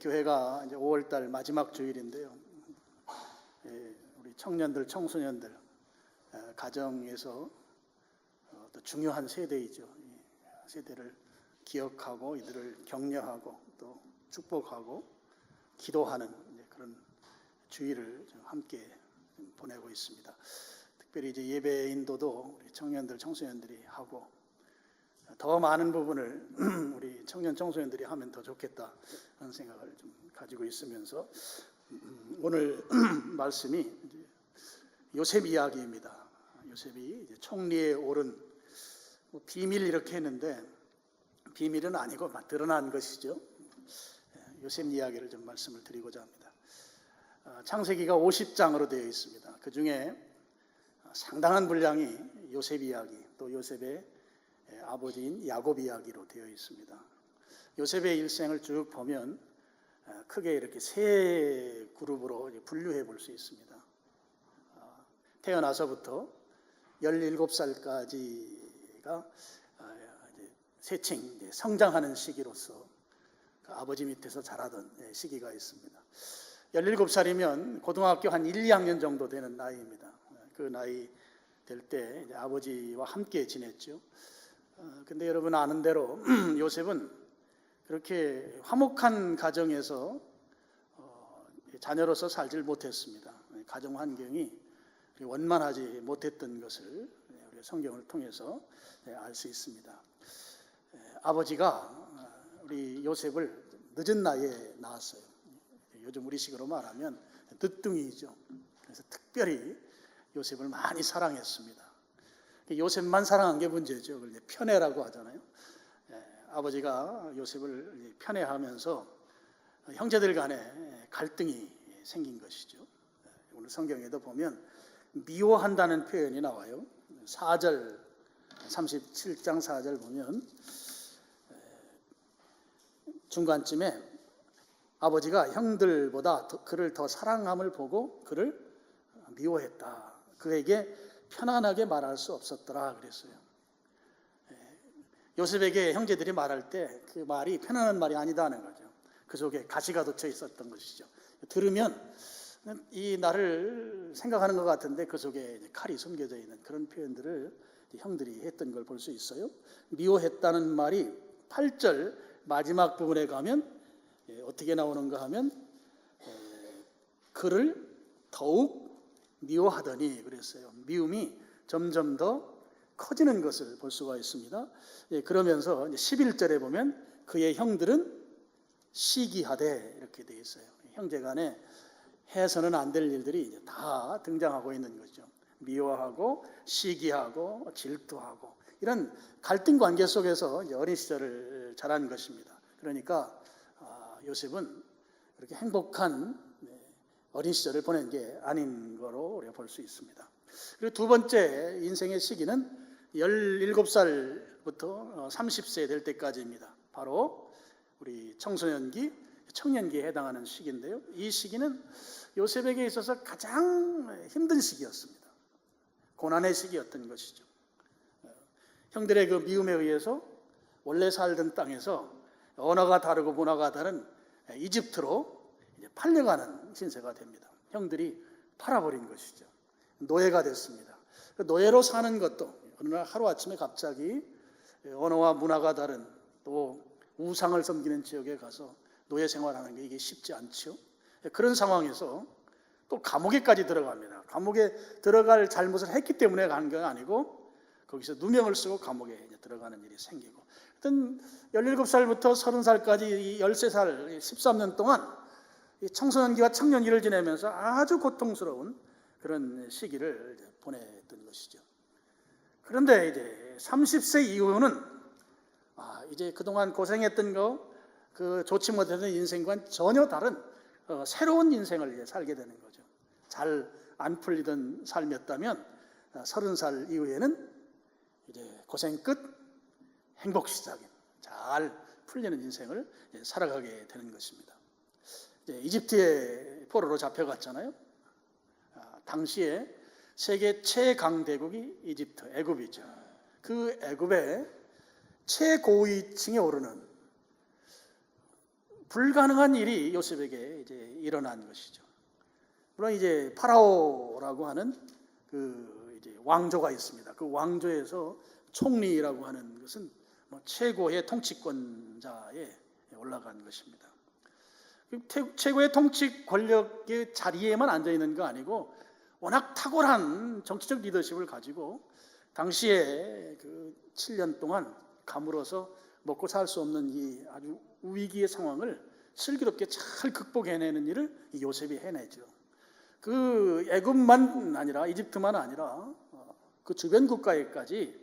교회가 이제 5월달 마지막 주일인데요. 우리 청년들, 청소년들 가정에서 또 중요한 세대이죠. 세대를 기억하고 이들을 격려하고 또 축복하고 기도하는 그런 주일을 함께 보내고 있습니다. 특별히 이제 예배 인도도 우리 청년들, 청소년들이 하고 더 많은 부분을 우리 청년, 청소년들이 하면 더 좋겠다 하는 생각을 좀 가지고 있으면서 오늘 말씀이 요셉 이야기입니다. 요셉이 이제 총리에 오른 비밀 이렇게 했는데 비밀은 아니고 드러난 것이죠. 요셉 이야기를 좀 말씀을 드리고자 합니다. 창세기가 50장으로 되어 있습니다. 그 중에 상당한 분량이 요셉 이야기, 또 요셉의 아버지인 야곱 이야기로 되어 있습니다. 요셉의 일생을 쭉 보면 크게 이렇게 세 그룹으로 분류해 볼 수 있습니다. 태어나서부터 17살까지가 세칭, 성장하는 시기로서 아버지 밑에서 자라던 시기가 있습니다. 17살이면 고등학교 한 1, 2학년 정도 되는 나이입니다. 그 나이 될 때 아버지와 함께 지냈죠. 근데 여러분 아는 대로 요셉은 그렇게 화목한 가정에서 자녀로서 살질 못했습니다. 가정 환경이 원만하지 못했던 것을 우리가 성경을 통해서 알 수 있습니다. 아버지가 우리 요셉을 늦은 나이에 낳았어요. 요즘 우리식으로 말하면 늦둥이죠. 그래서 특별히 요셉을 많이 사랑했습니다. 요셉만 사랑한 게 문제죠. 그걸 편애라고 하잖아요. 아버지가 요셉을 편애하면서 형제들 간에 갈등이 생긴 것이죠. 오늘 성경에도 보면 미워한다는 표현이 나와요. 4절, 37장 4절 보면 중간쯤에 아버지가 형들보다 그를 더 사랑함을 보고 그를 미워했다. 그에게 편안하게 말할 수 없었더라 그랬어요. 요셉에게 형제들이 말할 때 그 말이 편안한 말이 아니다는 거죠. 그 속에 가시가 돋쳐 있었던 것이죠. 들으면 이 나를 생각하는 것 같은데 그 속에 칼이 숨겨져 있는 그런 표현들을 형들이 했던 걸 볼 수 있어요. 미워했다는 말이 8절 마지막 부분에 가면 어떻게 나오는가 하면 그를 더욱 미워하더니 그랬어요. 미움이 점점 더 커지는 것을 볼 수가 있습니다. 그러면서 11절에 보면 그의 형들은 시기하되 이렇게 되어 있어요. 형제간에 해서는 안 될 일들이 다 등장하고 있는 거죠. 미워하고 시기하고 질투하고 이런 갈등 관계 속에서 어린 시절을 자란 것입니다. 그러니까 요셉은 그렇게 행복한 어린 시절을 보낸 게 아닌 거로 우리가 볼 수 있습니다. 그리고 두 번째 인생의 시기는 17살부터 30세 될 때까지입니다. 바로 우리 청소년기, 청년기에 해당하는 시기인데요. 이 시기는 요셉에게 있어서 가장 힘든 시기였습니다. 고난의 시기였던 것이죠. 형들의 그 미움에 의해서 원래 살던 땅에서 언어가 다르고 문화가 다른 이집트로 팔려가는 신세가 됩니다. 형들이 팔아버린 것이죠. 노예가 됐습니다. 노예로 사는 것도 어느 날 하루아침에 갑자기 언어와 문화가 다른 또 우상을 섬기는 지역에 가서 노예 생활하는 게 이게 쉽지 않죠. 그런 상황에서 또 감옥에까지 들어갑니다. 감옥에 들어갈 잘못을 했기 때문에 간 건 아니고 거기서 누명을 쓰고 감옥에 들어가는 일이 생기고 하여튼 17살부터 30살까지 13살, 13년 동안 청소년기와 청년기를 지내면서 아주 고통스러운 그런 시기를 보냈던 것이죠. 그런데 이제 30세 이후는 이제 그동안 고생했던 그 좋지 못했던 인생과는 전혀 다른 새로운 인생을 이제 살게 되는 거죠. 잘 안 풀리던 삶이었다면 30살 이후에는 이제 고생 끝 행복 시작인 잘 풀리는 인생을 살아가게 되는 것입니다. 이집트에 포로로 잡혀갔잖아요. 당시에 세계 최강대국이 이집트, 애굽이죠. 그 애굽의 최고위층에 오르는 불가능한 일이 요셉에게 이제 일어난 것이죠. 물론 이제 파라오라고 하는 그 이제 왕조가 있습니다. 그 왕조에서 총리라고 하는 것은 최고의 통치권자에 올라간 것입니다. 최고의 통치 권력의 자리에만 앉아 있는 거 아니고 워낙 탁월한 정치적 리더십을 가지고 당시에 그 7년 동안 가물어서 먹고 살 수 없는 이 아주 위기의 상황을 슬기롭게 잘 극복해내는 일을 이 요셉이 해내죠. 그 애굽만 아니라 이집트만 아니라 그 주변 국가에까지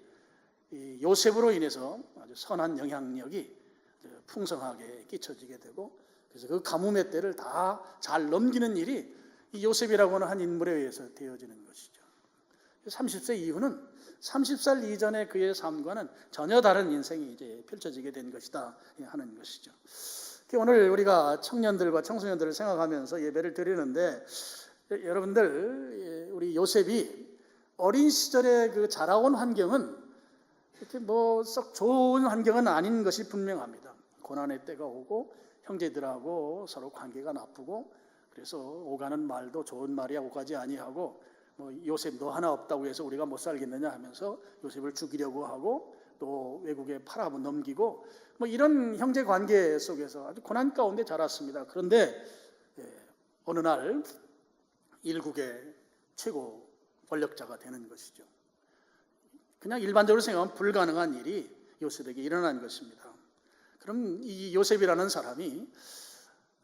이 요셉으로 인해서 아주 선한 영향력이 풍성하게 끼쳐지게 되고, 그래서 그 가뭄의 때를 다 잘 넘기는 일이 이 요셉이라고 하는 한 인물에 의해서 되어지는 것이죠. 30세 이후는 30살 이전의 그의 삶과는 전혀 다른 인생이 이제 펼쳐지게 된 것이다 하는 것이죠. 오늘 우리가 청년들과 청소년들을 생각하면서 예배를 드리는데, 여러분들 우리 요셉이 어린 시절에 그 자라온 환경은 이렇게 뭐 썩 좋은 환경은 아닌 것이 분명합니다. 고난의 때가 오고 형제들하고 서로 관계가 나쁘고, 그래서 오가는 말도 좋은 말이야 오가지 아니하고, 뭐 요셉 너 하나 없다고 해서 우리가 못 살겠느냐 하면서 요셉을 죽이려고 하고 또 외국에 팔아 넘기고, 뭐 이런 형제 관계 속에서 아주 고난 가운데 자랐습니다. 그런데 어느 날 일국의 최고 권력자가 되는 것이죠. 그냥 일반적으로 생각하면 불가능한 일이 요셉에게 일어난 것입니다. 그럼 이 요셉이라는 사람이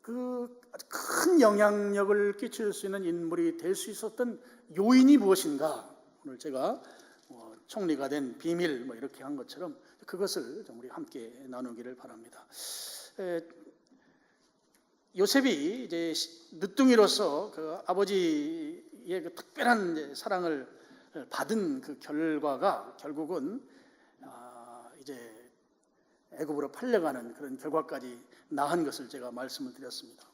그 큰 영향력을 끼칠 수 있는 인물이 될 수 있었던 요인이 무엇인가? 오늘 제가 총리가 된 비밀 뭐 이렇게 한 것처럼 그것을 좀 우리 함께 나누기를 바랍니다. 요셉이 이제 늦둥이로서 그 아버지의 그 특별한 사랑을 받은 그 결과가 결국은 이제 애굽으로 팔려가는 그런 결과까지 낳은 것을 제가 말씀을 드렸습니다.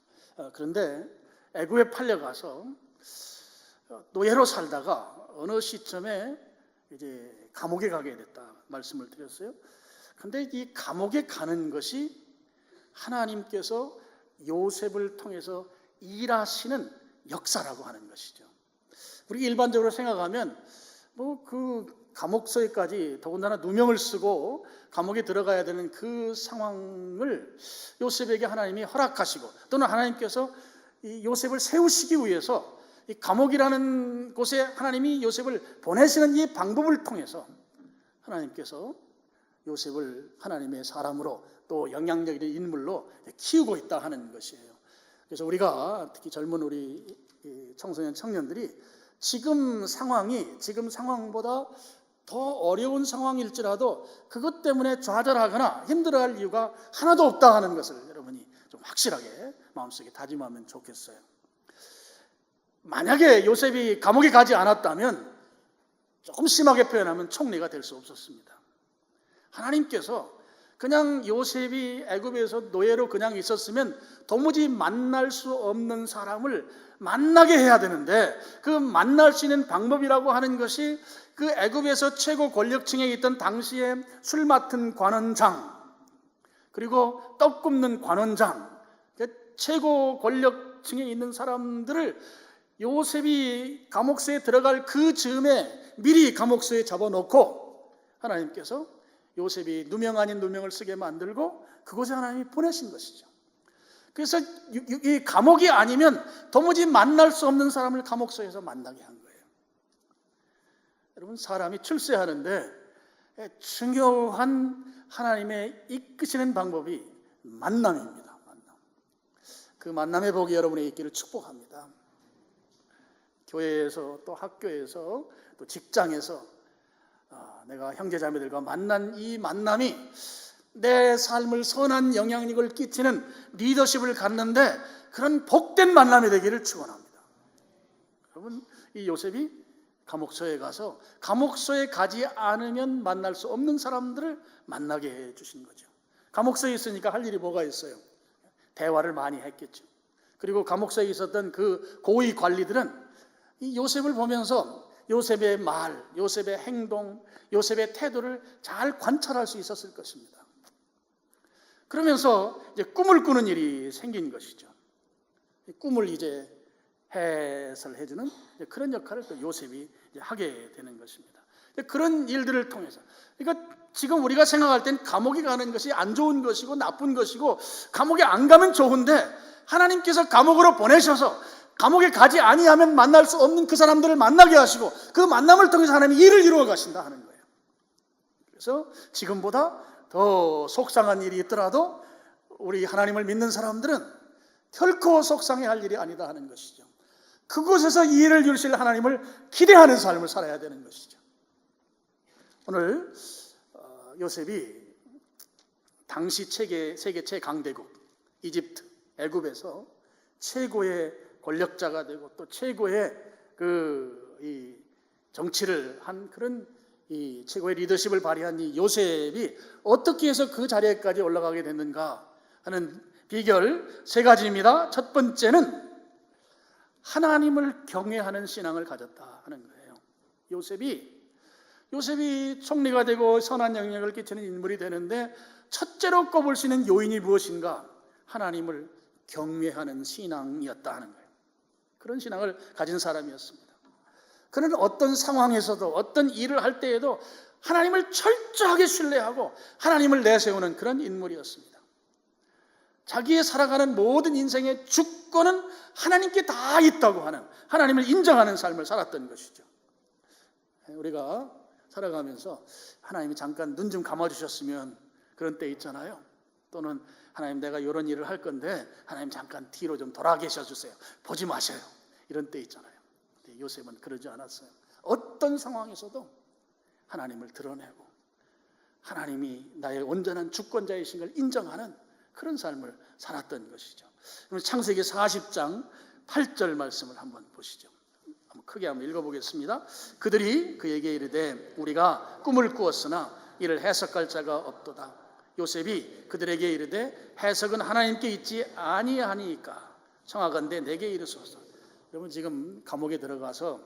그런데 애굽에 팔려가서 노예로 살다가 어느 시점에 이제 감옥에 가게 됐다 말씀을 드렸어요. 그런데 이 감옥에 가는 것이 하나님께서 요셉을 통해서 일하시는 역사라고 하는 것이죠. 우리 일반적으로 생각하면 뭐 그 감옥서에까지 더군다나 누명을 쓰고 감옥에 들어가야 되는 그 상황을 요셉에게 하나님이 허락하시고, 또는 하나님께서 이 요셉을 세우시기 위해서 이 감옥이라는 곳에 하나님이 요셉을 보내시는 이 방법을 통해서 하나님께서 요셉을 하나님의 사람으로 또 영향력 있는 인물로 키우고 있다 하는 것이에요. 그래서 우리가 특히 젊은 우리 청소년 청년들이 지금 상황보다 더 어려운 상황일지라도 그것 때문에 좌절하거나 힘들어할 이유가 하나도 없다 하는 것을 여러분이 좀 확실하게 마음속에 다짐하면 좋겠어요. 만약에 요셉이 감옥에 가지 않았다면, 조금 심하게 표현하면 총리가 될 수 없었습니다. 하나님께서 그냥 요셉이 애굽에서 노예로 그냥 있었으면 도무지 만날 수 없는 사람을 만나게 해야 되는데, 그 만날 수 있는 방법이라고 하는 것이 그 애굽에서 최고 권력층에 있던 당시에 술 맡은 관원장, 그리고 떡 굽는 관원장, 최고 권력층에 있는 사람들을 요셉이 감옥소에 들어갈 그 즈음에 미리 감옥소에 잡아놓고 하나님께서 요셉이 누명 아닌 누명을 쓰게 만들고 그곳에 하나님이 보내신 것이죠. 그래서 이 감옥이 아니면 도무지 만날 수 없는 사람을 감옥소에서 만나게 한 거예요. 여러분, 사람이 출세하는데 중요한 하나님의 이끄시는 방법이 만남입니다. 만남. 그 만남의 복이 여러분의 있기를 축복합니다. 교회에서 또 학교에서 또 직장에서 내가 형제자매들과 만난 이 만남이 내 삶을 선한 영향력을 끼치는 리더십을 갖는데 그런 복된 만남이 되기를 축원합니다. 여러분, 이 요셉이 감옥소에 가서 감옥소에 가지 않으면 만날 수 없는 사람들을 만나게 해 주신 거죠. 감옥소에 있으니까 할 일이 뭐가 있어요? 대화를 많이 했겠죠. 그리고 감옥소에 있었던 그 고위 관리들은 이 요셉을 보면서 요셉의 말, 요셉의 행동, 요셉의 태도를 잘 관찰할 수 있었을 것입니다. 그러면서 이제 꿈을 꾸는 일이 생긴 것이죠. 꿈을 이제 해설해주는 그런 역할을 또 요셉이 이제 하게 되는 것입니다. 그런 일들을 통해서, 그러니까 지금 우리가 생각할 땐 감옥에 가는 것이 안 좋은 것이고 나쁜 것이고, 감옥에 안 가면 좋은데 하나님께서 감옥으로 보내셔서 감옥에 가지 아니하면 만날 수 없는 그 사람들을 만나게 하시고 그 만남을 통해서 하나님이 일을 이루어 가신다 하는 거예요. 그래서 지금보다 더 속상한 일이 있더라도 우리 하나님을 믿는 사람들은 결코 속상해할 일이 아니다 하는 것이죠. 그곳에서 이 일을 이루실 하나님을 기대하는 삶을 살아야 되는 것이죠. 오늘 요셉이 당시 세계 최강대국 이집트, 애굽에서 최고의 권력자가 되고 또 최고의 이 정치를 한 그런 이 최고의 리더십을 발휘한 이 요셉이 어떻게 해서 그 자리에까지 올라가게 됐는가 하는 비결 3가지입니다. 첫 번째는 하나님을 경외하는 신앙을 가졌다 하는 거예요. 요셉이 총리가 되고 선한 영향을 끼치는 인물이 되는데 첫째로 꼽을 수 있는 요인이 무엇인가? 하나님을 경외하는 신앙이었다 하는 거예요. 그런 신앙을 가진 사람이었습니다. 그는 어떤 상황에서도 어떤 일을 할 때에도 하나님을 철저하게 신뢰하고 하나님을 내세우는 그런 인물이었습니다. 자기의 살아가는 모든 인생의 주권은 하나님께 다 있다고 하는, 하나님을 인정하는 삶을 살았던 것이죠. 우리가 살아가면서 하나님이 잠깐 눈 좀 감아주셨으면 그런 때 있잖아요. 또는 하나님 내가 이런 일을 할 건데 하나님 잠깐 뒤로 좀 돌아 계셔 주세요. 보지 마셔요. 이런 때 있잖아요. 근데 요셉은 그러지 않았어요. 어떤 상황에서도 하나님을 드러내고 하나님이 나의 온전한 주권자이신 걸 인정하는 그런 삶을 살았던 것이죠. 창세기 40장 8절 말씀을 한번 보시죠. 크게 한번 읽어보겠습니다. 그들이 그에게 이르되 우리가 꿈을 꾸었으나 이를 해석할 자가 없도다. 요셉이 그들에게 이르되 해석은 하나님께 있지 아니하니까 청하건대 내게 이르소서. 여러분 지금 감옥에 들어가서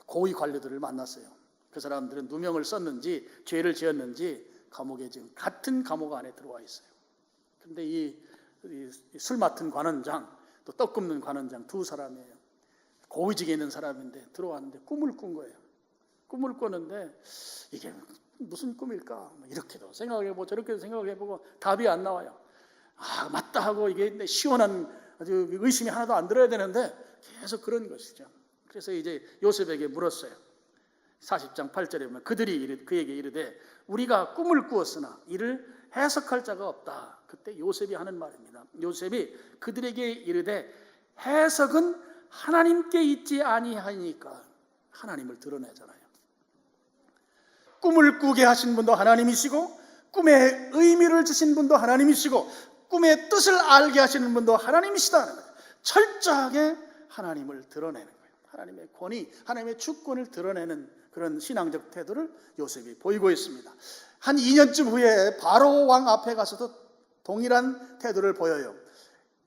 고위 관료들을 만났어요. 그 사람들은 누명을 썼는지 죄를 지었는지 감옥에 지금 같은 감옥 안에 들어와 있어요. 그런데 이 술 맡은 관원장 또 떡 굽는 관원장 두 사람이에요. 고위직에 있는 사람인데 들어왔는데 꿈을 꾼 거예요. 꿈을 꿨는데 이게 무슨 꿈일까? 이렇게도 생각해보고 저렇게도 생각해보고 답이 안 나와요. 아 맞다 하고 이게 시원한 아주 의심이 하나도 안 들어야 되는데 계속 그런 것이죠. 그래서 이제 요셉에게 물었어요. 40장 8절에 보면 그들이 그에게 이르되 우리가 꿈을 꾸었으나 이를 해석할 자가 없다. 그때 요셉이 하는 말입니다. 요셉이 그들에게 이르되 해석은 하나님께 있지 아니하니까 하나님을 드러내잖아요. 꿈을 꾸게 하신 분도 하나님이시고 꿈의 의미를 주신 분도 하나님이시고 꿈의 뜻을 알게 하시는 분도 하나님이시다는 거예요. 철저하게 하나님을 드러내는 거예요. 하나님의 권위, 하나님의 주권을 드러내는 그런 신앙적 태도를 요셉이 보이고 있습니다. 한 2년쯤 후에 바로 왕 앞에 가서도 동일한 태도를 보여요.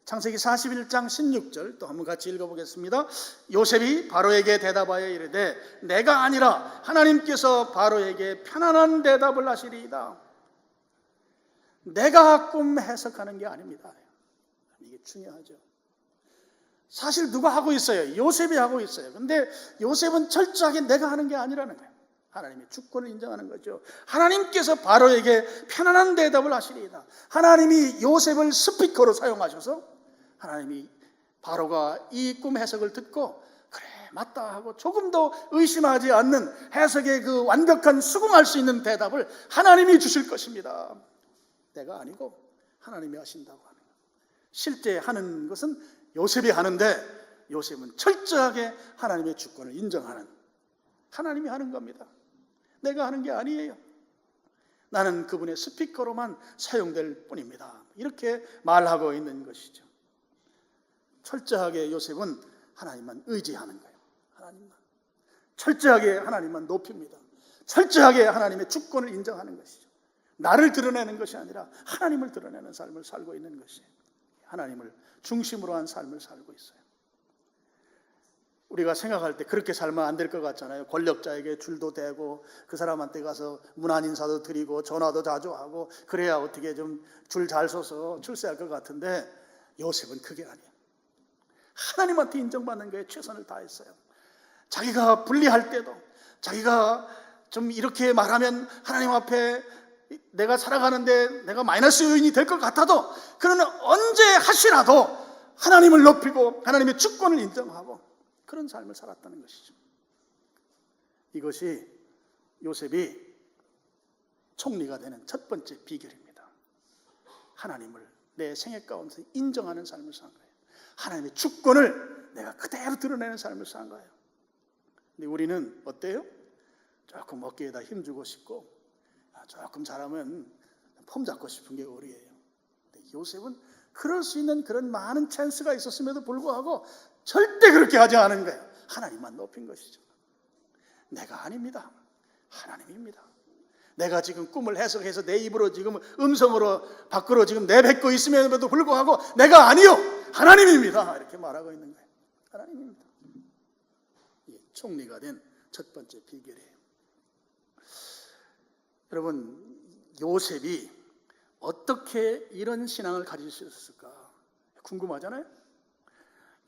창세기 41장 16절 또 한번 같이 읽어보겠습니다. 요셉이 바로에게 대답하여 이르되 내가 아니라 하나님께서 바로에게 편안한 대답을 하시리이다. 내가 꿈 해석하는 게 아닙니다. 이게 중요하죠. 사실 누가 하고 있어요? 요셉이 하고 있어요. 근데 요셉은 철저하게 내가 하는 게 아니라는 거예요. 하나님의 주권을 인정하는 거죠. 하나님께서 바로에게 편안한 대답을 하시리이다. 하나님이 요셉을 스피커로 사용하셔서 하나님이 바로가 이 꿈 해석을 듣고 그래 맞다 하고 조금도 의심하지 않는 해석의 그 완벽한 수긍할 수 있는 대답을 하나님이 주실 것입니다. 내가 아니고 하나님이 하신다고 하는 거예요. 실제 하는 것은 요셉이 하는데 요셉은 철저하게 하나님의 주권을 인정하는, 하나님이 하는 겁니다. 내가 하는 게 아니에요. 나는 그분의 스피커로만 사용될 뿐입니다. 이렇게 말하고 있는 것이죠. 철저하게 요셉은 하나님만 의지하는 거예요. 하나님만. 철저하게 하나님만 높입니다. 철저하게 하나님의 주권을 인정하는 것이죠. 나를 드러내는 것이 아니라 하나님을 드러내는 삶을 살고 있는 것이에요. 하나님을 중심으로 한 삶을 살고 있어요. 우리가 생각할 때 그렇게 살면 안 될 것 같잖아요. 권력자에게 줄도 대고 그 사람한테 가서 문안 인사도 드리고 전화도 자주 하고 그래야 어떻게 좀 줄 잘 서서 출세할 것 같은데 요셉은 그게 아니에요. 하나님한테 인정받는 거에 최선을 다했어요. 자기가 불리할 때도, 자기가 좀 이렇게 말하면 하나님 앞에 내가 살아가는데 내가 마이너스 요인이 될 것 같아도 그러나 언제 하시라도 하나님을 높이고 하나님의 주권을 인정하고 그런 삶을 살았다는 것이죠. 이것이 요셉이 총리가 되는 첫 번째 비결입니다. 하나님을 내 생애 가운데 인정하는 삶을 산 거예요. 하나님의 주권을 내가 그대로 드러내는 삶을 산 거예요. 근데 우리는 어때요? 조금 어깨에다 힘주고 싶고 조금 잘하면 폼 잡고 싶은 게 우리예요. 근데 요셉은 그럴 수 있는 그런 많은 찬스가 있었음에도 불구하고 절대 그렇게 하지 않은 거예요. 하나님만 높인 것이죠. 내가 아닙니다. 하나님입니다. 내가 지금 꿈을 해석해서 내 입으로 지금 음성으로 밖으로 지금 내뱉고 있음에도 불구하고 내가 아니요 하나님입니다. 이렇게 말하고 있는 거예요. 하나님입니다. 총리가 된 첫 번째 비결이에요. 여러분, 요셉이 어떻게 이런 신앙을 가질 수 있었을까 궁금하잖아요.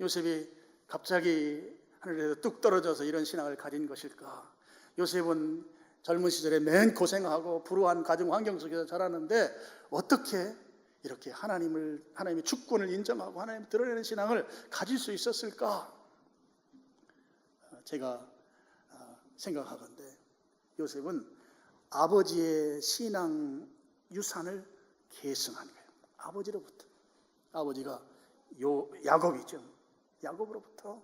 요셉이 갑자기 하늘에서 뚝 떨어져서 이런 신앙을 가진 것일까? 요셉은 젊은 시절에 맨 고생하고 불우한 가정 환경 속에서 자랐는데 어떻게 이렇게 하나님의 주권을 인정하고 하나님을 드러내는 신앙을 가질 수 있었을까? 제가 생각하건대 요셉은 아버지의 신앙 유산을 계승한 거예요. 아버지로부터. 아버지가 야곱이죠. 야곱으로부터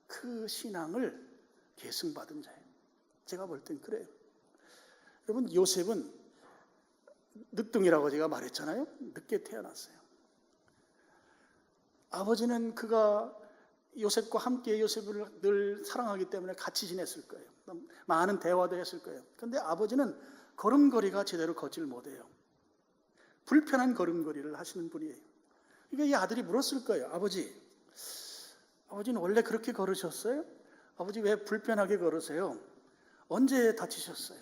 그 신앙을 계승받은 자예요. 제가 볼 땐 그래요. 여러분, 요셉은 늦둥이라고 제가 말했잖아요. 늦게 태어났어요. 아버지는 그가 요셉과 함께 요셉을 늘 사랑하기 때문에 같이 지냈을 거예요. 많은 대화도 했을 거예요. 그런데 아버지는 걸음걸이가 제대로 걷질 못해요. 불편한 걸음걸이를 하시는 분이에요. 그러니까 이 아들이 물었을 거예요. 아버지는 원래 그렇게 걸으셨어요? 아버지 왜 불편하게 걸으세요? 언제 다치셨어요?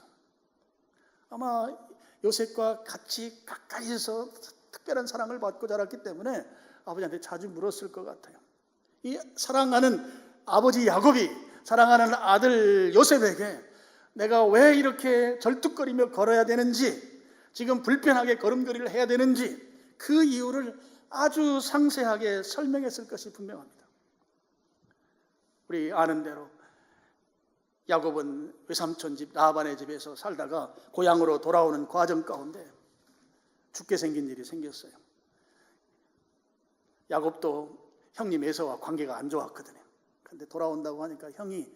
아마 요셉과 같이 가까이서 특별한 사랑을 받고 자랐기 때문에 아버지한테 자주 물었을 것 같아요. 이 사랑하는 아버지 야곱이 사랑하는 아들 요셉에게 내가 왜 이렇게 절뚝거리며 걸어야 되는지, 지금 불편하게 걸음걸이를 해야 되는지 그 이유를 아주 상세하게 설명했을 것이 분명합니다. 우리 아는 대로 야곱은 외삼촌 집 라반의 집에서 살다가 고향으로 돌아오는 과정 가운데 죽게 생긴 일이 생겼어요. 야곱도 형님 에서와 관계가 안 좋았거든요. 그런데 돌아온다고 하니까 형이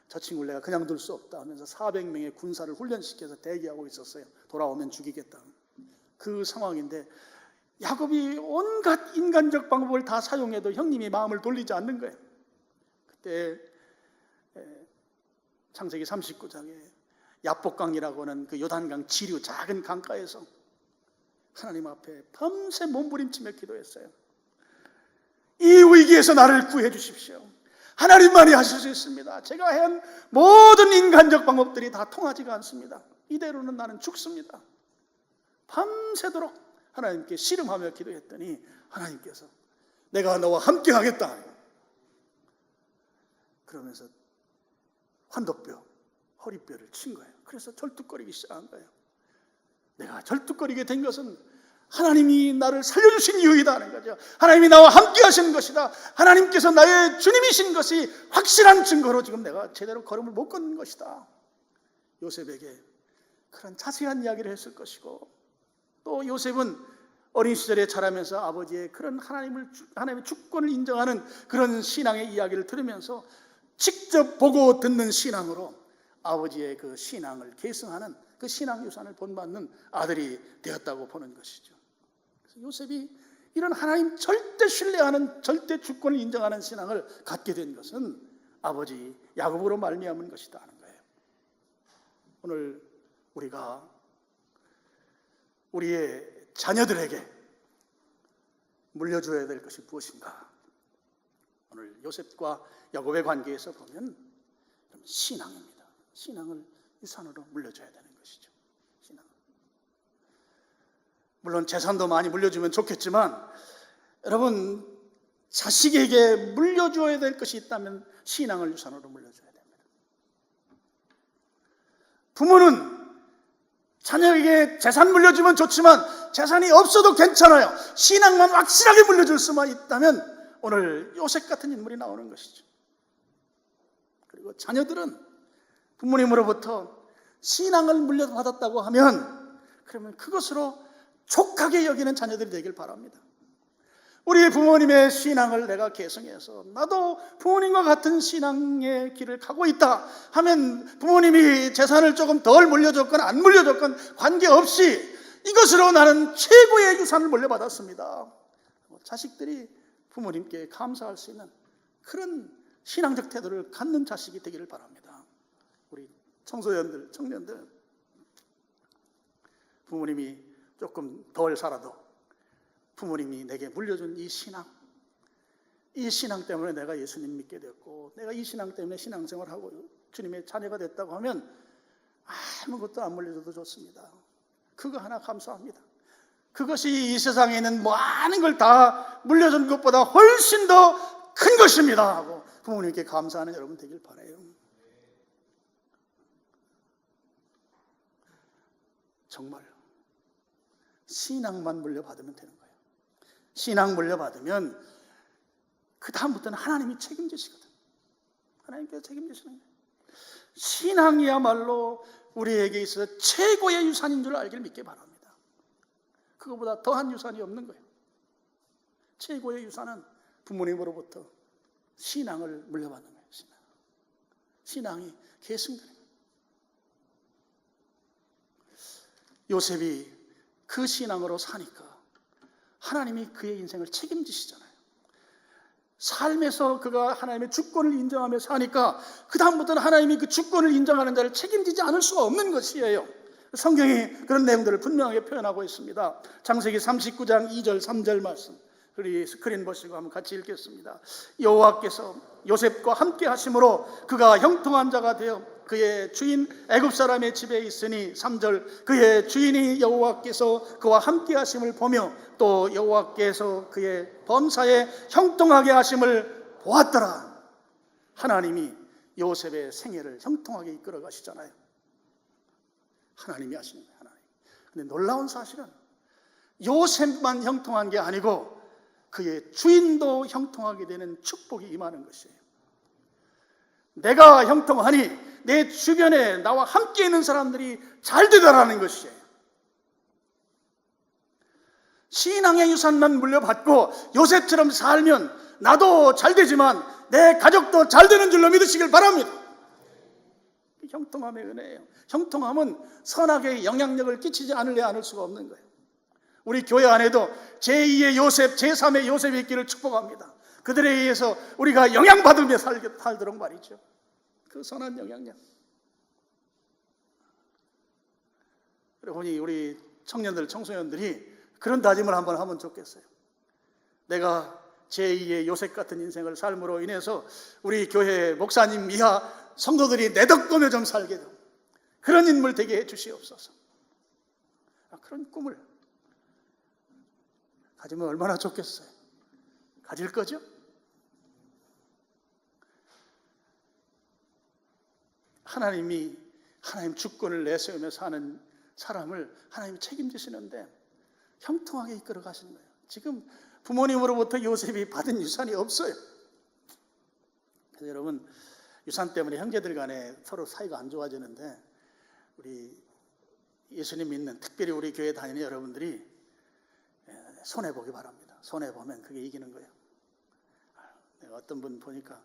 저 친구를 내가 그냥 둘 수 없다 하면서 400명의 군사를 훈련시켜서 대기하고 있었어요. 돌아오면 죽이겠다. 그 상황인데 야곱이 온갖 인간적 방법을 다 사용해도 형님이 마음을 돌리지 않는 거예요. 그때 창세기 39장에 야복강이라고 하는 그 요단강 지류 작은 강가에서 하나님 앞에 밤새 몸부림치며 기도했어요. 이 위기에서 나를 구해 주십시오. 하나님만이 하실 수 있습니다. 제가 한 모든 인간적 방법들이 다 통하지가 않습니다. 이대로는 나는 죽습니다. 밤새도록 하나님께 씨름하며 기도했더니 하나님께서 내가 너와 함께 하겠다 그러면서 환도뼈, 허리뼈를 친 거예요. 그래서 절뚝거리기 시작한 거예요. 내가 절뚝거리게 된 것은 하나님이 나를 살려주신 이유이다 하는 거죠. 하나님이 나와 함께 하시는 것이다. 하나님께서 나의 주님이신 것이 확실한 증거로 지금 내가 제대로 걸음을 못 걷는 것이다. 요셉에게 그런 자세한 이야기를 했을 것이고, 또 요셉은 어린 시절에 자라면서 아버지의 그런 하나님의 주권을 인정하는 그런 신앙의 이야기를 들으면서 직접 보고 듣는 신앙으로 아버지의 그 신앙을 계승하는 그 신앙 유산을 본받는 아들이 되었다고 보는 것이죠. 그래서 요셉이 이런 하나님 절대 신뢰하는 절대 주권을 인정하는 신앙을 갖게 된 것은 아버지 야곱으로 말미암은 것이다 하는 거예요. 오늘 우리가 우리의 자녀들에게 물려줘야 될 것이 무엇인가? 오늘 요셉과 야곱의 관계에서 보면 신앙입니다. 신앙을 유산으로 물려줘야 되는 것이죠. 신앙. 물론 재산도 많이 물려주면 좋겠지만 여러분, 자식에게 물려줘야 될 것이 있다면 신앙을 유산으로 물려줘야 됩니다. 부모는 자녀에게 재산 물려주면 좋지만 재산이 없어도 괜찮아요. 신앙만 확실하게 물려줄 수만 있다면 오늘 요셉 같은 인물이 나오는 것이죠. 그리고 자녀들은 부모님으로부터 신앙을 물려받았다고 하면 그러면 그것으로 족하게 여기는 자녀들이 되길 바랍니다. 우리 부모님의 신앙을 내가 계승해서 나도 부모님과 같은 신앙의 길을 가고 있다 하면 부모님이 재산을 조금 덜 물려줬건 안 물려줬건 관계없이 이것으로 나는 최고의 유산을 물려받았습니다. 자식들이 부모님께 감사할 수 있는 그런 신앙적 태도를 갖는 자식이 되기를 바랍니다. 우리 청소년들, 청년들, 부모님이 조금 덜 살아도 부모님이 내게 물려준 이 신앙 때문에 내가 예수님 믿게 됐고 내가 이 신앙 때문에 신앙생활하고 주님의 자녀가 됐다고 하면 아무것도 안 물려줘도 좋습니다. 그거 하나 감사합니다. 그것이 이 세상에 있는 많은 걸 다 물려준 것보다 훨씬 더 큰 것입니다 하고 부모님께 감사하는 여러분 되길 바라요. 정말 신앙만 물려받으면 되는 거예요. 신앙 물려받으면 그 다음부터는 하나님이 책임지시거든. 하나님께서 책임지시는 거예요. 신앙이야말로 우리에게 있어서 최고의 유산인 줄 알기를 믿기 바랍니다. 그거보다 더한 유산이 없는 거예요. 최고의 유산은 부모님으로부터 신앙을 물려받는 거예요. 신앙이 계승되는 거예요. 요셉이 그 신앙으로 사니까 하나님이 그의 인생을 책임지시잖아요. 삶에서 그가 하나님의 주권을 인정하며 사니까 그 다음부터는 하나님이 그 주권을 인정하는 자를 책임지지 않을 수가 없는 것이에요. 성경이 그런 내용들을 분명하게 표현하고 있습니다. 창세기 39장 2절 3절 말씀, 우리 스크린 보시고 한번 같이 읽겠습니다. 여호와께서 요셉과 함께 하심으로 그가 형통한 자가 되어 그의 주인 애굽 사람의 집에 있으니 3절 그의 주인이 여호와께서 그와 함께 하심을 보며 또 여호와께서 그의 범사에 형통하게 하심을 보았더라. 하나님이 요셉의 생애를 형통하게 이끌어 가시잖아요. 하나님이 하시는 거예요. 하나님. 근데 놀라운 사실은 요셉만 형통한 게 아니고 그의 주인도 형통하게 되는 축복이 임하는 것이에요. 내가 형통하니 내 주변에 나와 함께 있는 사람들이 잘 되더라는 것이에요. 신앙의 유산만 물려받고 요셉처럼 살면 나도 잘 되지만 내 가족도 잘 되는 줄로 믿으시길 바랍니다. 형통함의 은혜예요. 형통함은 선하게 영향력을 끼치지 않을 수가 없는 거예요. 우리 교회 안에도 제2의 요셉, 제3의 요셉이 있기를 축복합니다. 그들에 의해서 우리가 영향받으며 살도록 말이죠. 그 선한 영향력. 여러분이 우리 청년들, 청소년들이 그런 다짐을 한번 하면 좋겠어요. 내가 제2의 요셉 같은 인생을 삶으로 인해서 우리 교회 목사님 이하 성도들이 내덕보며 좀 살게 되고 그런 인물 되게 해 주시옵소서. 그런 꿈을 가지면 얼마나 좋겠어요. 가질 거죠? 하나님 주권을 내세우며 사는 사람을 하나님이 책임지시는데 형통하게 이끌어 가시는 거예요. 지금 부모님으로부터 요셉이 받은 유산이 없어요. 그래서 여러분, 유산 때문에 형제들 간에 서로 사이가 안 좋아지는데 우리 예수님 믿는, 특별히 우리 교회 다니는 여러분들이 손해보기 바랍니다. 손해보면 그게 이기는 거예요. 내가 어떤 분 보니까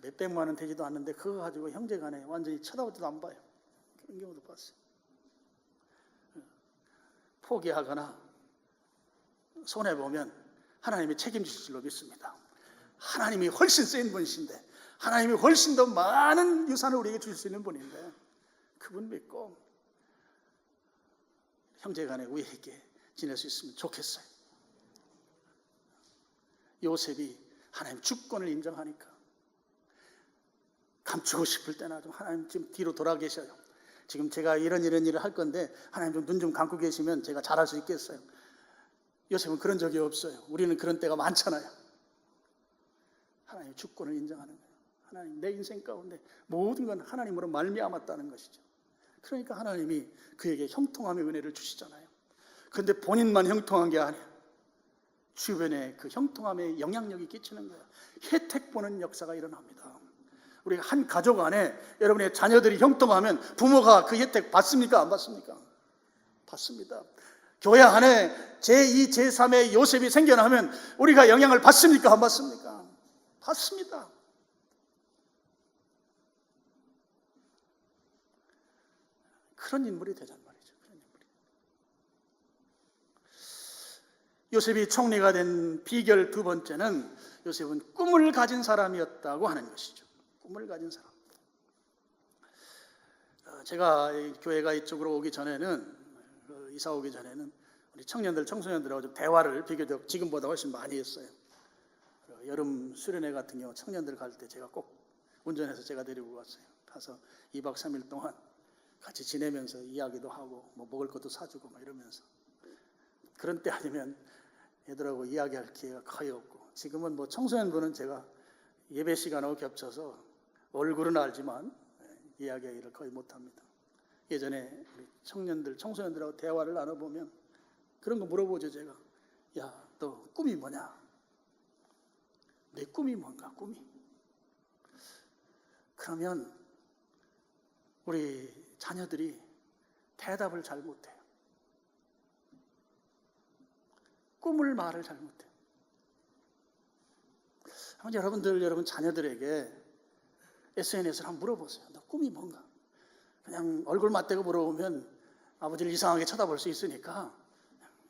몇백만 원 되지도 않는데 그거 가지고 형제 간에 완전히 쳐다보지도 안 봐요. 그런 경우도 봤어요. 포기하거나 손해보면 하나님이 책임지실 줄로 믿습니다. 하나님이 훨씬 센 분이신데, 하나님이 훨씬 더 많은 유산을 우리에게 주실 수 있는 분인데 그분 믿고 형제 간에 우애 있게 지낼 수 있으면 좋겠어요. 요셉이 하나님 주권을 인정하니까. 감추고 싶을 때나 좀 하나님 지금 뒤로 돌아 계셔요. 지금 제가 이런 일을 할 건데 하나님 좀 눈 좀 감고 계시면 제가 잘할 수 있겠어요. 요셉은 그런 적이 없어요. 우리는 그런 때가 많잖아요. 하나님 주권을 인정하는 거예요. 하나님 내 인생 가운데 모든 건 하나님으로 말미암았다는 것이죠. 그러니까 하나님이 그에게 형통함의 은혜를 주시잖아요. 그런데 본인만 형통한 게 아니에요. 주변에 그 형통함의 영향력이 끼치는 거예요. 혜택 보는 역사가 일어납니다. 우리 한 가족 안에 여러분의 자녀들이 형통하면 부모가 그 혜택 받습니까? 안 받습니까? 받습니다. 교회 안에 제2, 제3의 요셉이 생겨나면 우리가 영향을 받습니까? 안 받습니까? 받습니다. 그런 인물이 되잔 말이죠. 그런 인물이. 요셉이 총리가 된 비결 두 번째는 요셉은 꿈을 가진 사람이었다고 하는 것이죠. 꿈을 가진 사람. 제가 교회가 이쪽으로 오기 전에는, 이사 오기 전에는 우리 청년들, 청소년들하고 좀 대화를 비교적 지금보다 훨씬 많이 했어요. 여름 수련회 같은 경우 청년들 갈 때 제가 꼭 운전해서 제가 데리고 갔어요. 가서 2박 3일 동안 같이 지내면서 이야기도 하고 뭐 먹을 것도 사주고 막 이러면서. 그런 때 아니면 애들하고 이야기할 기회가 거의 없고, 지금은 뭐 청소년분은 제가 예배 시간하고 겹쳐서 얼굴은 알지만 이야기를 거의 못합니다. 예전에 우리 청년들, 청소년들하고 대화를 나눠보면 그런 거 물어보죠. 제가, 야, 너 꿈이 뭐냐? 내 꿈이 뭔가? 꿈이. 그러면 우리 자녀들이 대답을 잘 못해요. 꿈을 말을 잘 못해요. 여러분 자녀들에게 SNS를 한번 물어보세요. 너 꿈이 뭔가? 그냥 얼굴 맞대고 물어보면 아버지를 이상하게 쳐다볼 수 있으니까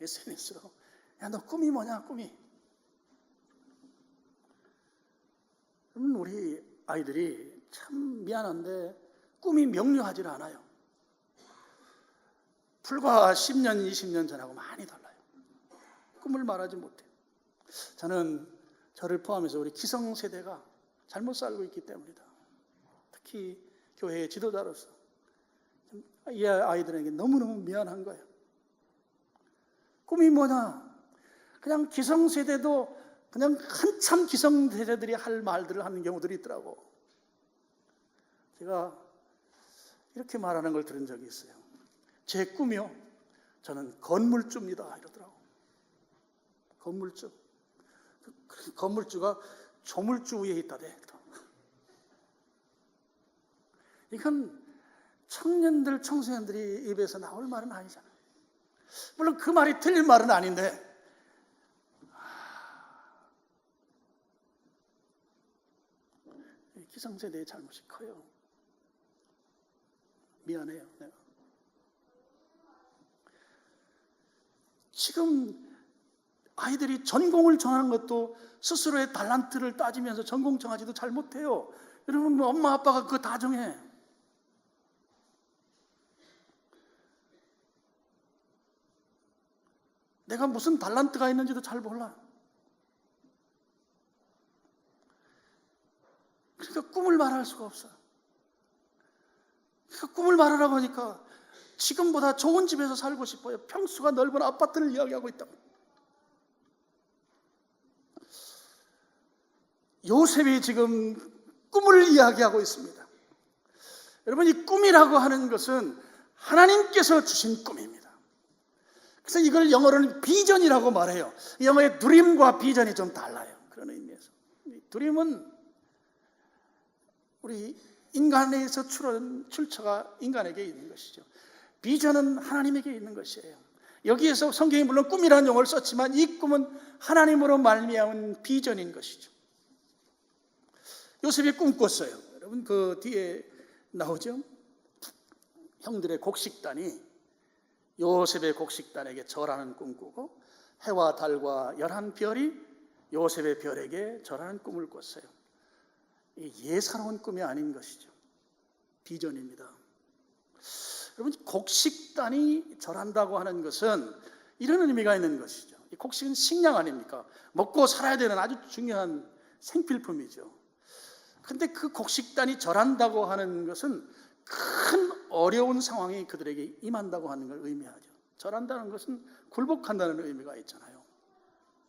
SNS로, 야, 너 꿈이 뭐냐? 꿈이. 그러면 우리 아이들이 참 미안한데 꿈이 명료하지 않아요. 불과 10년, 20년 전하고 많이 달라요. 꿈을 말하지 못해요. 저는 저를 포함해서 우리 기성세대가 잘못 살고 있기 때문이다. 특히 교회의 지도자로서 이 아이들에게 너무너무 미안한 거예요. 꿈이 뭐냐? 그냥 기성세대도 그냥 한참 기성세대들이 할 말들을 하는 경우들이 있더라고. 제가 이렇게 말하는 걸 들은 적이 있어요. 제 꿈이요, 저는 건물주입니다 이러더라고. 건물주. 그 건물주가 조물주 위에 있다대. 이건 청년들, 청소년들이 입에서 나올 말은 아니잖아요. 물론 그 말이 틀린 말은 아닌데, 기성세대의 잘못이 커요. 미안해요, 내가. 지금 아이들이 전공을 정하는 것도 스스로의 달란트를 따지면서 전공 정하지도 잘 못해요. 여러분, 뭐 엄마 아빠가 그거 다 정해. 내가 무슨 달란트가 있는지도 잘 몰라. 그러니까 꿈을 말할 수가 없어. 그러니까 꿈을 말하라고 하니까 지금보다 좋은 집에서 살고 싶어요. 평수가 넓은 아파트를 이야기하고 있다고. 요셉이 지금 꿈을 이야기하고 있습니다. 여러분, 이 꿈이라고 하는 것은 하나님께서 주신 꿈입니다. 그래서 이걸 영어로는 비전이라고 말해요. 영어의 드림과 비전이 좀 달라요. 그런 의미에서. 드림은 우리 인간에서 출처가 인간에게 있는 것이죠. 비전은 하나님에게 있는 것이에요. 여기에서 성경이 물론 꿈이라는 용어를 썼지만 이 꿈은 하나님으로 말미암은 비전인 것이죠. 요셉이 꿈꿨어요. 여러분, 그 뒤에 나오죠. 형들의 곡식단이 요셉의 곡식단에게 절하는 꿈 꾸고 해와 달과 11별이 요셉의 별에게 절하는 꿈을 꿨어요. 예사로운 꿈이 아닌 것이죠. 비전입니다. 여러분, 곡식단이 절한다고 하는 것은 이런 의미가 있는 것이죠. 이 곡식은 식량 아닙니까? 먹고 살아야 되는 아주 중요한 생필품이죠. 근데 그 곡식단이 절한다고 하는 것은 큰 어려운 상황이 그들에게 임한다고 하는 걸 의미하죠. 절한다는 것은 굴복한다는 의미가 있잖아요.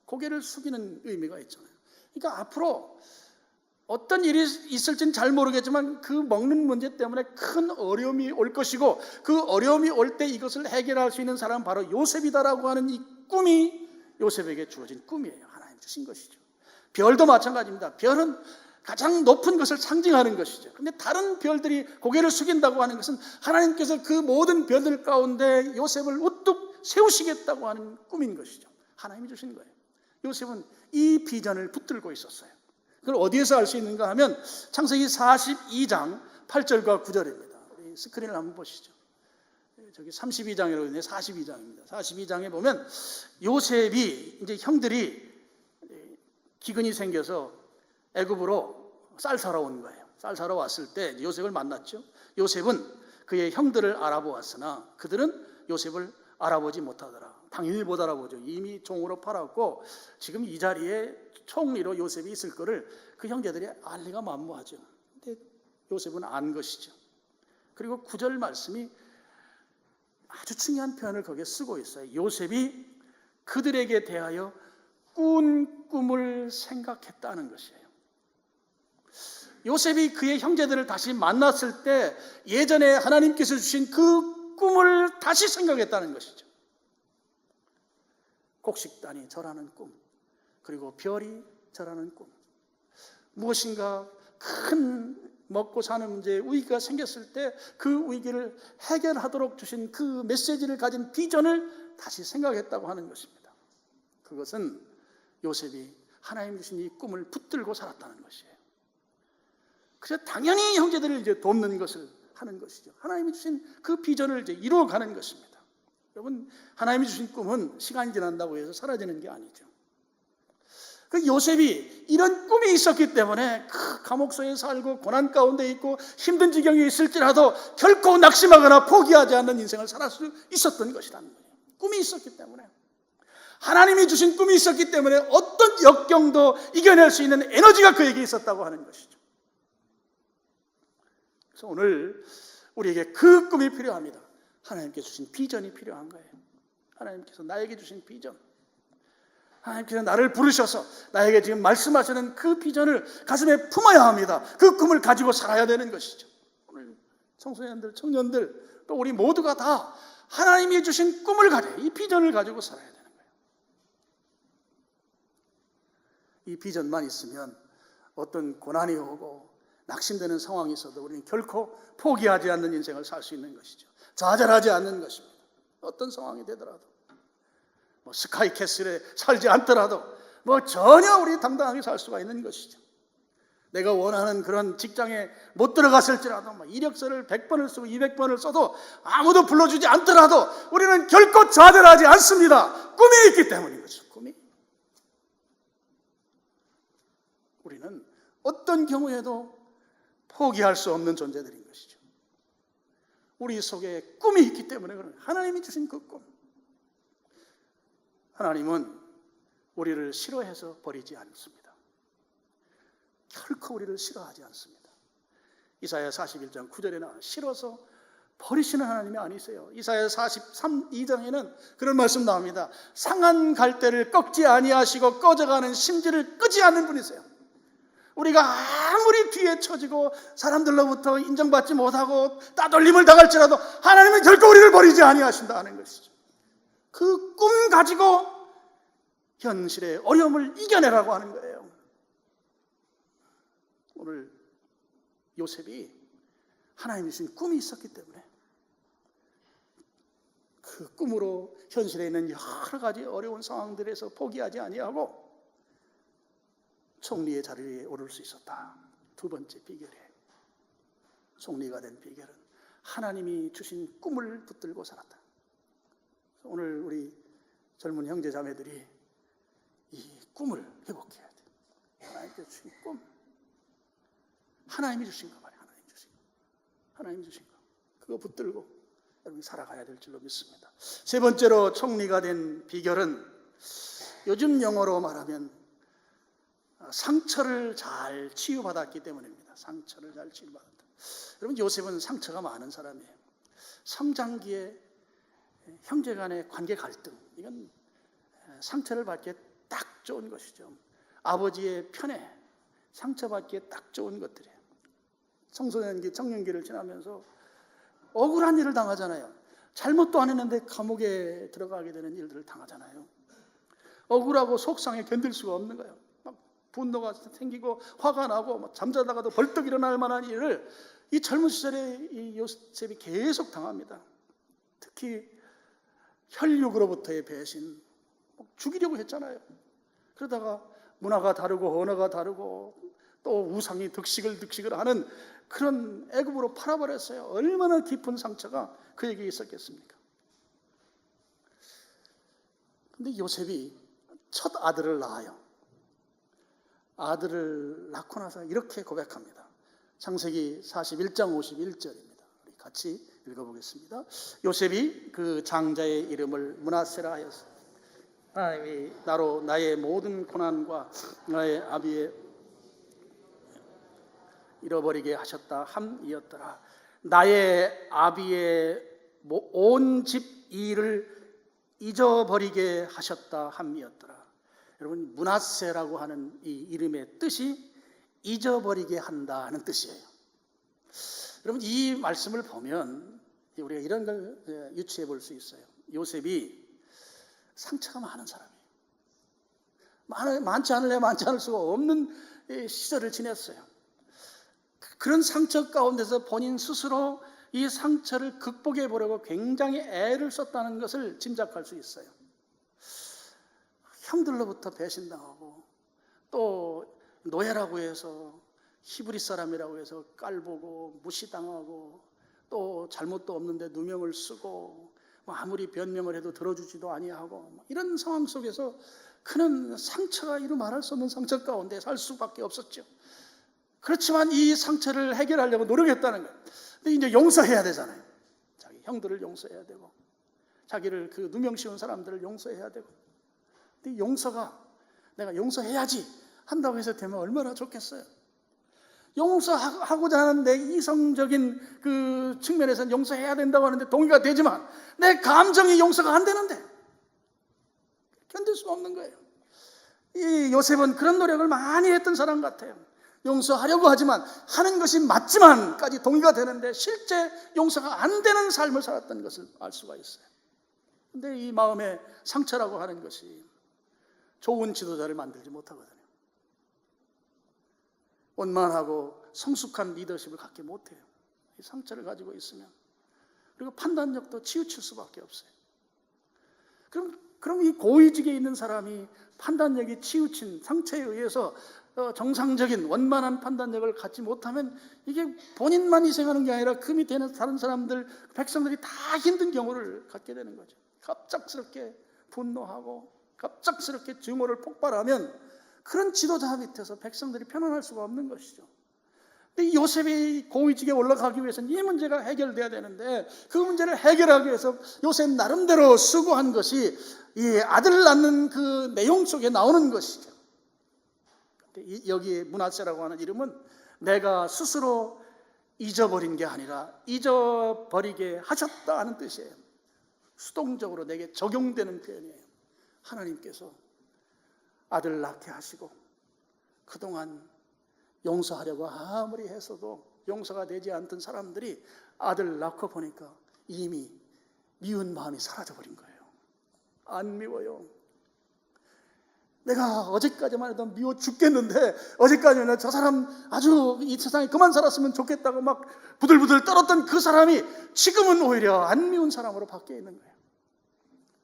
고개를 숙이는 의미가 있잖아요. 그러니까 앞으로 어떤 일이 있을지는 잘 모르겠지만 그 먹는 문제 때문에 큰 어려움이 올 것이고, 그 어려움이 올 때 이것을 해결할 수 있는 사람은 바로 요셉이다라고 하는 이 꿈이 요셉에게 주어진 꿈이에요. 하나님 주신 것이죠. 별도 마찬가지입니다. 별은 가장 높은 것을 상징하는 것이죠. 그런데 다른 별들이 고개를 숙인다고 하는 것은 하나님께서 그 모든 별들 가운데 요셉을 우뚝 세우시겠다고 하는 꿈인 것이죠. 하나님이 주신 거예요. 요셉은 이 비전을 붙들고 있었어요. 그걸 어디에서 알 수 있는가 하면 창세기 42장 8절과 9절입니다. 우리 스크린을 한번 보시죠. 저기 32장이라고 있는데 42장입니다. 42장에 보면 요셉이 이제 형들이 기근이 생겨서 애굽으로 쌀 사러 온 거예요. 쌀 사러 왔을 때 요셉을 만났죠. 요셉은 그의 형들을 알아보았으나 그들은 요셉을 알아보지 못하더라. 당연히 못 알아보죠. 이미 종으로 팔았고 지금 이 자리에 총리로 요셉이 있을 거를 그 형제들이 알 리가 만무하죠. 근데 요셉은 안 것이죠. 그리고 9절 말씀이 아주 중요한 표현을 거기에 쓰고 있어요. 요셉이 그들에게 대하여 꾼 꿈을 생각했다는 것이에요. 요셉이 그의 형제들을 다시 만났을 때 예전에 하나님께서 주신 그 꿈을 다시 생각했다는 것이죠. 곡식단이 절하는 꿈, 그리고 별이 절하는 꿈. 무엇인가 큰 먹고 사는 문제에 위기가 생겼을 때 그 위기를 해결하도록 주신 그 메시지를 가진 비전을 다시 생각했다고 하는 것입니다. 그것은 요셉이 하나님 주신 이 꿈을 붙들고 살았다는 것이에요. 그래서 당연히 형제들을 이제 돕는 것을 하는 것이죠. 하나님이 주신 그 비전을 이제 이루어가는 것입니다. 여러분, 하나님이 주신 꿈은 시간이 지난다고 해서 사라지는 게 아니죠. 그 요셉이 이런 꿈이 있었기 때문에 감옥소에 살고 고난 가운데 있고 힘든 지경에 있을지라도 결코 낙심하거나 포기하지 않는 인생을 살 수 있었던 것이라는 거예요. 꿈이 있었기 때문에, 하나님이 주신 꿈이 있었기 때문에 어떤 역경도 이겨낼 수 있는 에너지가 그에게 있었다고 하는 것이죠. 그래서 오늘 우리에게 그 꿈이 필요합니다. 하나님께 주신 비전이 필요한 거예요. 하나님께서 나에게 주신 비전, 하나님께서 나를 부르셔서 나에게 지금 말씀하시는 그 비전을 가슴에 품어야 합니다. 그 꿈을 가지고 살아야 되는 것이죠. 오늘 청소년들, 청년들, 또 우리 모두가 다 하나님이 주신 꿈을 가지고, 이 비전을 가지고 살아야 되는 거예요. 이 비전만 있으면 어떤 고난이 오고 낙심되는 상황이 있어도 우리는 결코 포기하지 않는 인생을 살 수 있는 것이죠. 좌절하지 않는 것입니다. 어떤 상황이 되더라도, 스카이캐슬에 살지 않더라도 전혀 우리 당당하게 살 수가 있는 것이죠. 내가 원하는 그런 직장에 못 들어갔을지라도 이력서를 100번을 쓰고 200번을 써도 아무도 불러주지 않더라도 우리는 결코 좌절하지 않습니다. 꿈이 있기 때문인 거죠. 꿈이. 우리는 어떤 경우에도 포기할 수 없는 존재들인 것이죠. 우리 속에 꿈이 있기 때문에 그런, 하나님이 주신 그 꿈. 하나님은 우리를 싫어해서 버리지 않습니다. 결코 우리를 싫어하지 않습니다. 이사야 41장 9절에 나와 싫어서 버리시는 하나님이 아니세요. 이사야 43장에는 그런 말씀 나옵니다. 상한 갈대를 꺾지 아니하시고 꺼져가는 심지를 끄지 않는 분이세요. 우리가 아무리 뒤에 처지고 사람들로부터 인정받지 못하고 따돌림을 당할지라도 하나님은 결코 우리를 버리지 아니하신다는 것이죠. 그 꿈 가지고 현실의 어려움을 이겨내라고 하는 거예요. 오늘 요셉이 하나님이 주신 꿈이 있었기 때문에 그 꿈으로 현실에 있는 여러 가지 어려운 상황들에서 포기하지 아니하고 총리의 자리에 오를 수 있었다. 두 번째 비결이에요. 총리가 된 비결은 하나님이 주신 꿈을 붙들고 살았다. 오늘 우리 젊은 형제 자매들이 이 꿈을 회복해야 돼. 하나님께 주신 꿈, 하나님이 주신 거 말이에요. 하나님 주신 거, 그거 붙들고 여러분이 살아가야 될 줄로 믿습니다. 세 번째로 총리가 된 비결은 요즘 용어로 말하면 상처를 잘 치유받았기 때문입니다. 상처를 잘 치유받았다. 여러분, 요셉은 상처가 많은 사람이에요. 성장기에 형제 간의 관계 갈등, 이건 상처를 받기에 딱 좋은 것이죠. 아버지의 편애, 상처받기에 딱 좋은 것들이에요. 청소년기, 청년기를 지나면서 억울한 일을 당하잖아요. 잘못도 안 했는데 감옥에 들어가게 되는 일들을 당하잖아요. 억울하고 속상해 견딜 수가 없는 거예요. 막 분노가 생기고 화가 나고 막 잠자다가도 벌떡 일어날 만한 일을 이 젊은 시절에 이 요셉이 계속 당합니다. 특히 혈육으로부터의 배신, 죽이려고 했잖아요. 그러다가 문화가 다르고 언어가 다르고 또 우상이 득식을 하는 그런 애굽으로 팔아버렸어요. 얼마나 깊은 상처가 그에게 있었겠습니까? 근데 요셉이 첫 아들을 낳아요. 아들을 낳고 나서 이렇게 고백합니다. 창세기 41장 51절입니다. 우리 같이 읽어보겠습니다. 요셉이 그 장자의 이름을 므낫세라 하였습니다. 하나님이 나로 나의 모든 고난과 나의 아비의 잃어버리게 하셨다 함이었더라. 나의 아비의 온 집 일을 잊어버리게 하셨다 함이었더라. 여러분, 므낫세라고 하는 이 이름의 뜻이 잊어버리게 한다는 뜻이에요. 여러분, 이 말씀을 보면 우리가 이런 걸 유추해 볼 수 있어요. 요셉이 상처가 많은 사람이에요. 많지 않을 수가 없는 시절을 지냈어요. 그런 상처 가운데서 본인 스스로 이 상처를 극복해 보려고 굉장히 애를 썼다는 것을 짐작할 수 있어요. 형들로부터 배신당하고 또 노예라고 해서 히브리 사람이라고 해서 깔보고 무시당하고 또 잘못도 없는데 누명을 쓰고 아무리 변명을 해도 들어주지도 아니하고 이런 상황 속에서 그는 상처가 이루 말할 수 없는 상처 가운데 살 수밖에 없었죠. 그렇지만 이 상처를 해결하려고 노력했다는 거예요. 근데 이제 용서해야 되잖아요. 자기 형들을 용서해야 되고 자기를 그 누명 씌운 사람들을 용서해야 되고. 근데 용서가 내가 용서해야지 한다고 해서 되면 얼마나 좋겠어요. 용서하고자 하는 내 이성적인 그 측면에서는 용서해야 된다고 하는데 동의가 되지만 내 감정이 용서가 안 되는데 견딜 수가 없는 거예요. 이 요셉은 그런 노력을 많이 했던 사람 같아요. 용서하려고 하지만 하는 것이 맞지만까지 동의가 되는데 실제 용서가 안 되는 삶을 살았던 것을 알 수가 있어요. 근데 이 마음의 상처라고 하는 것이 좋은 지도자를 만들지 못하거든요. 원만하고 성숙한 리더십을 갖게 못해요. 이 상처를 가지고 있으면. 그리고 판단력도 치우칠 수밖에 없어요. 그럼 이 고위직에 있는 사람이 판단력이 치우친 상처에 의해서 정상적인 원만한 판단력을 갖지 못하면 이게 본인만 희생하는 게 아니라 그 밑에 있는 다른 사람들, 백성들이 다 힘든 경우를 갖게 되는 거죠. 갑작스럽게 분노하고 갑작스럽게 증오를 폭발하면 그런 지도자 밑에서 백성들이 편안할 수가 없는 것이죠. 근데 요셉이 고위직에 올라가기 위해서는 이 문제가 해결돼야 되는데 그 문제를 해결하기 위해서 요셉 나름대로 수고한 것이 이 아들을 낳는 그 내용 속에 나오는 것이죠. 여기 므낫세라고 하는 이름은 내가 스스로 잊어버린 게 아니라 잊어버리게 하셨다 하는 뜻이에요. 수동적으로 내게 적용되는 표현이에요. 하나님께서 아들 낳게 하시고 그동안 용서하려고 아무리 했어도 용서가 되지 않던 사람들이 아들 낳고 보니까 이미 미운 마음이 사라져버린 거예요. 안 미워요. 내가 어제까지만 해도 미워 죽겠는데 어제까지는 저 사람 아주 이 세상에 그만 살았으면 좋겠다고 막 부들부들 떨었던 그 사람이 지금은 오히려 안 미운 사람으로 바뀌어 있는 거예요.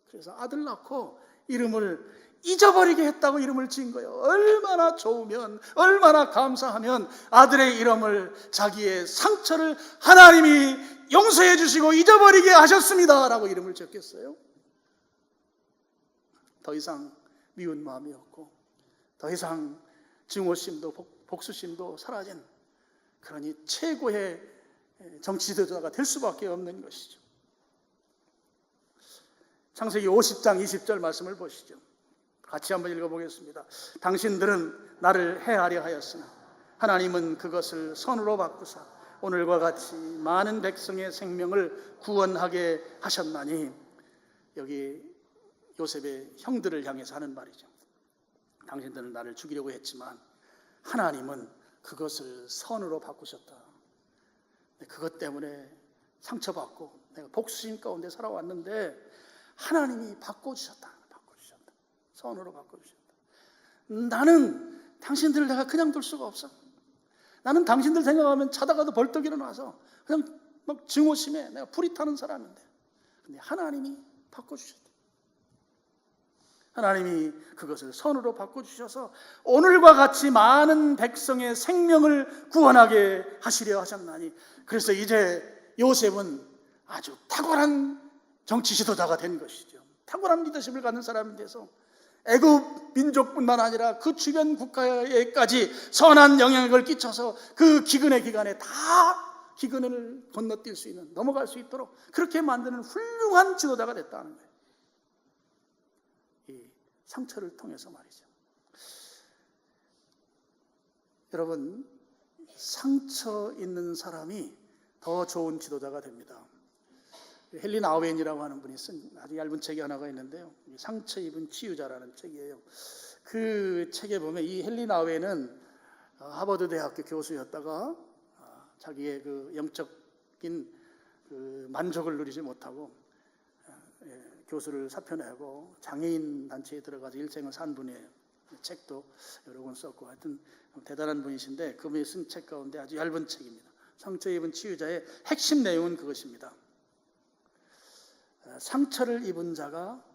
그래서 아들 낳고 이름을 잊어버리게 했다고 이름을 지은 거예요. 얼마나 좋으면, 얼마나 감사하면 아들의 이름을, 자기의 상처를 하나님이 용서해 주시고 잊어버리게 하셨습니다 라고 이름을 지었겠어요? 더 이상 미운 마음이 없고 더 이상 증오심도 복수심도 사라진, 그러니 최고의 정치 지도자가 될 수밖에 없는 것이죠. 창세기 50장 20절 말씀을 보시죠. 같이 한번 읽어보겠습니다. 당신들은 나를 해하려 하였으나 하나님은 그것을 선으로 바꾸사 오늘과 같이 많은 백성의 생명을 구원하게 하셨나니. 여기 요셉의 형들을 향해서 하는 말이죠. 당신들은 나를 죽이려고 했지만 하나님은 그것을 선으로 바꾸셨다. 그것 때문에 상처받고 내가 복수심 가운데 살아왔는데 하나님이 바꿔주셨다. 선으로 바꿔주셨다. 나는 당신들을 내가 그냥 둘 수가 없어. 나는 당신들 생각하면 자다가도 벌떡 일어나서 그냥 막 증오심에 내가 불이 타는 사람인데, 근데 하나님이 바꿔주셨다. 하나님이 그것을 선으로 바꿔주셔서 오늘과 같이 많은 백성의 생명을 구원하게 하시려 하셨나니. 그래서 이제 요셉은 아주 탁월한 정치 지도자가 된 것이죠. 탁월한 리더십을 갖는 사람이 돼서 애굽 민족뿐만 아니라 그 주변 국가에까지 선한 영향력을 끼쳐서 그 기근의 기간에 다 기근을 건너뛸 수 있는, 넘어갈 수 있도록 그렇게 만드는 훌륭한 지도자가 됐다는 거예요. 이 상처를 통해서 말이죠. 여러분, 상처 있는 사람이 더 좋은 지도자가 됩니다. 헨리 나우엔이라고 하는 분이 쓴 아주 얇은 책이 하나가 있는데요. 상처 입은 치유자라는 책이에요. 그 책에 보면 이 헨리 나우엔은 하버드 대학교 교수였다가 자기의 그 영적인 그 만족을 누리지 못하고 교수를 사표내고 장애인 단체에 들어가서 일생을 산 분이에요. 책도 여러 권 썼고 하여튼 대단한 분이신데 그분이 쓴 책 가운데 아주 얇은 책입니다. 상처 입은 치유자의 핵심 내용은 그것입니다. 상처를 입은 자가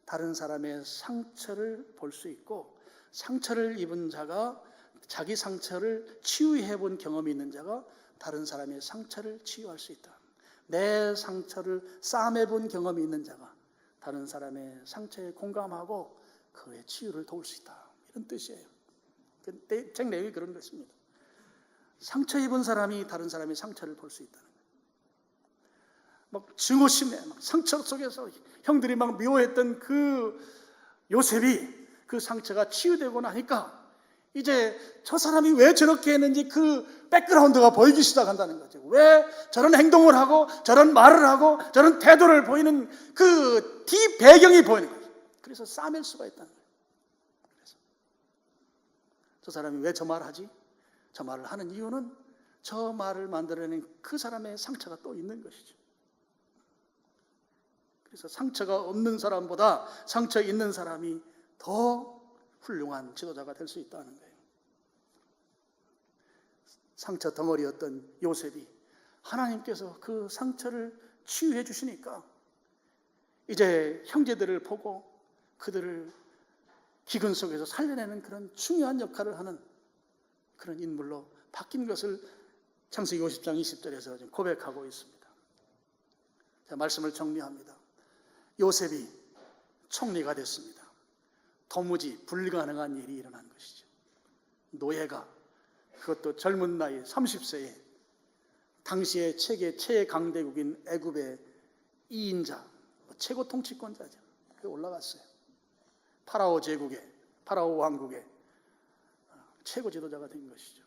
다른 사람의 상처를 볼 수 있고, 상처를 입은 자가 자기 상처를 치유해 본 경험이 있는 자가 다른 사람의 상처를 치유할 수 있다. 내 상처를 싸매 본 경험이 있는 자가 다른 사람의 상처에 공감하고 그의 치유를 도울 수 있다. 이런 뜻이에요. 책 내용이 그런 것입니다. 상처 입은 사람이 다른 사람의 상처를 볼 수 있다. 막 증오심에 막 상처 속에서 형들이 막 미워했던 그 요셉이 그 상처가 치유되고 나니까 이제 저 사람이 왜 저렇게 했는지 그 백그라운드가 보이기 시작한다는 거죠. 왜 저런 행동을 하고 저런 말을 하고 저런 태도를 보이는 그 뒤 배경이 보이는 거죠. 그래서 싸맬 수가 있다는 거예요. 그래서 저 사람이 왜 저 말을 하지? 저 말을 하는 이유는 저 말을 만들어낸 그 사람의 상처가 또 있는 것이죠. 그래서 상처가 없는 사람보다 상처 있는 사람이 더 훌륭한 지도자가 될 수 있다는 거예요. 상처 덩어리였던 요셉이 하나님께서 그 상처를 치유해 주시니까 이제 형제들을 보고 그들을 기근 속에서 살려내는 그런 중요한 역할을 하는 그런 인물로 바뀐 것을 창세기 50장 20절에서 지금 고백하고 있습니다. 자, 말씀을 정리합니다. 요셉이 총리가 됐습니다. 도무지 불가능한 일이 일어난 것이죠. 노예가, 그것도 젊은 나이 30세에 당시의 세계 최강대국인 애굽의 2인자, 최고 통치권자죠. 그게 올라갔어요. 파라오 제국의, 파라오 왕국의 최고 지도자가 된 것이죠.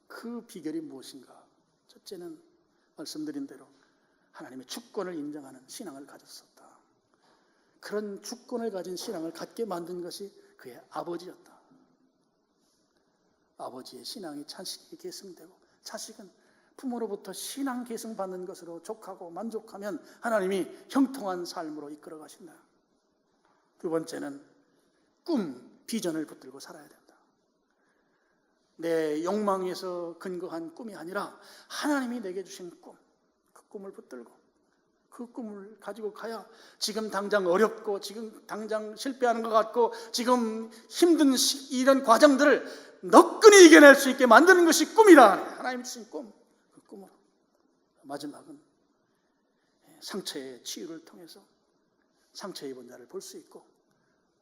그 비결이 무엇인가? 첫째는 말씀드린 대로 하나님의 주권을 인정하는 신앙을 가졌었다. 그런 주권을 가진 신앙을 갖게 만든 것이 그의 아버지였다. 아버지의 신앙이 자식에게 계승되고 자식은 부모로부터 신앙 계승받는 것으로 족하고 만족하면 하나님이 형통한 삶으로 이끌어 가신다. 두 번째는 꿈, 비전을 붙들고 살아야 된다. 내 욕망에서 근거한 꿈이 아니라 하나님이 내게 주신 꿈, 그 꿈을 붙들고 그 꿈을 가지고 가야 지금 당장 어렵고 지금 당장 실패하는 것 같고 지금 힘든 이런 과정들을 너끈히 이겨낼 수 있게 만드는 것이 꿈이라. 하나님 주신 꿈, 그 꿈으로. 마지막은 상처의 치유를 통해서 상처 입은 자를 볼 수 있고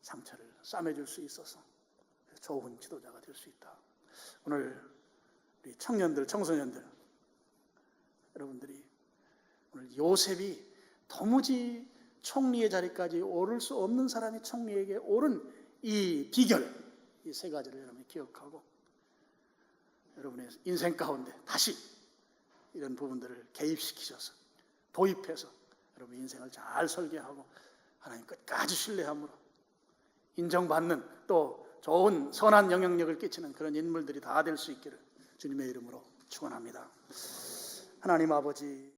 상처를 싸매줄 수 있어서 좋은 지도자가 될 수 있다. 오늘 우리 청년들, 청소년들 여러분들이 오늘 요셉이 도무지 총리의 자리까지 오를 수 없는 사람이 총리에게 오른 이 비결, 이 세 가지를 여러분이 기억하고 여러분의 인생 가운데 다시 이런 부분들을 개입시키셔서 도입해서 여러분 인생을 잘 설계하고 하나님 끝까지 신뢰함으로 인정받는 또 좋은 선한 영향력을 끼치는 그런 인물들이 다 될 수 있기를 주님의 이름으로 축원합니다. 하나님 아버지,